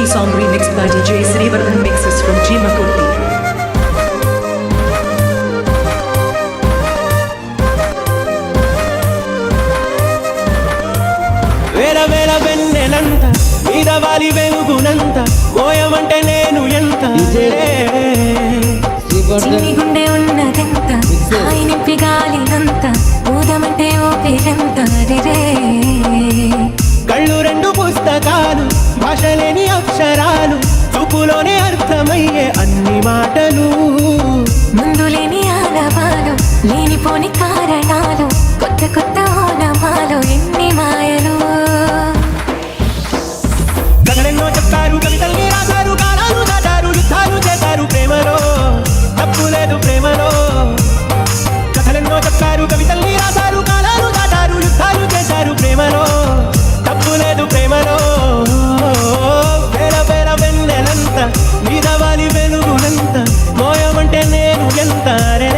Song remixed by DJ Srivardhan mixes from Jimakurti. వేల వేల వెన్నెలంత మీద వాలి వెలుగునంత మోయమంటే నేను ఎంత చిన్ని గుండె ఉన్నదంత హాయి నింపి గాలినంత ఊదమంటే ఊపిరంత రే కళ్ళు రెండు పుస్తకాలు భాష లేని అక్షరాలు చూపులోనే అర్థమయ్యే అన్ని మాటలు ముందు లేని ఆనవాలు లేనిపోని కారణాలు కొత్త కొత్త ఓనమాలు ఎన్ని మాయలు కథలెన్నో చెప్తారు కవితల్ని రాశారు కాలాలు దాటారు యుద్ధాలు చేశారు ప్రేమలో తప్పు లేదు ప్రేమలో కథలెన్నో చెప్తారు కవితల్ని రాశారు కాలాలు దాటారు యుద్ధాలు చేశారు ప్రేమలో తప్పు లేదు ప్రేమలో వేల వేల వెన్నెలంత మీద వాలి వెలుగునంత మోయమంటే నేను ఎంత రే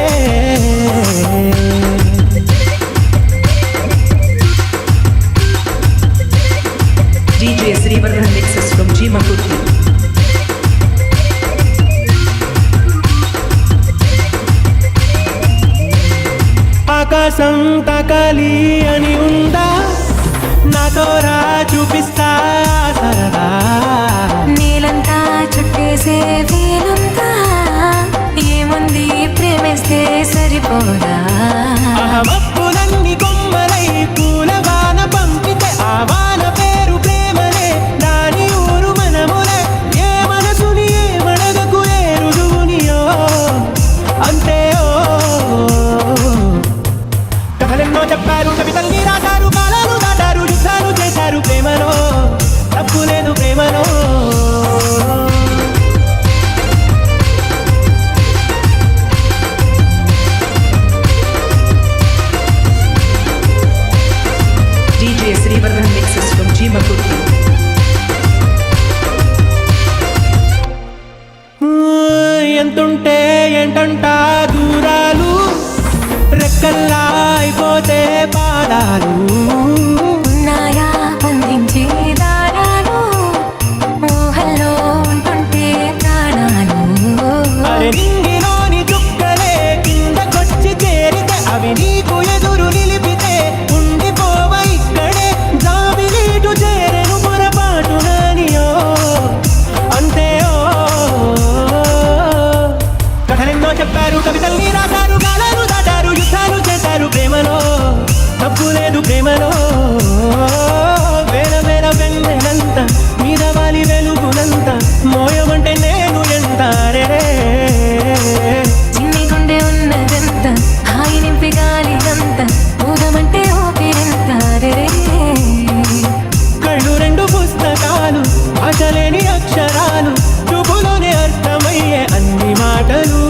DJ Srivardhan mixes from Jimakurti. ఆకాశం తాకాలి అని ఉందా నాతో రా చూపిస్తా సరదా నీలంతా చుట్టేసే వీలంతా ఏముంది ప్రేమిస్తే సరిపోదా అహమప్పులన్నీ కొమ్మలై పూలవాన పంపితే ఆ వాన పేరు ప్రేమలే దాని ఊరు మనములే ఏ మనసుని ఏ మడగకు ఏ రుజువునియో అంతే కథలెన్నో చెప్పారు కవితల్ని రాశారు కాలాలు దాటారు యుద్ధాలు చేశారు ప్రేమలో తప్పు లేదు ప్రేమలో DJ Srivardhan mixes from Jimakurti. ఎంతుంటే ఏంటంట దూరాలు రెక్కల్లా అయిపోతే పాదాలు ఉన్నాయా బంధించే దారాలు ఊహల్లో ఉంటుంటే ప్రాణాలు అరే నింగిలోని చుక్కలే కిందకొచ్చి చేరితే అవి నీకు ఎదురు నిలిపితే ఉండిపోవ ఇక్కడే జాబిలీటు చేరెను పొరపాటు నానియో అంతే కథలెన్నో చెప్పారు కవితల్ని రాశారు కాలాలు దాటారు యుద్ధాలు చేశారు ప్రేమలో తప్పు లేదు ప్రేమలో వేల వేల వెన్నెలంత మీద వాలి వెలుగునంత మోయమంటే నేను ఎంత రే చిన్ని గుండె ఉన్నదంత హాయి నింపి గాలినంత ఊదమంటే ఊపిరంత రే కళ్ళు రెండు పుస్తకాలు భాష లేని అక్షరాలు చూపులోనే అర్థమయ్యే అన్ని మాటలు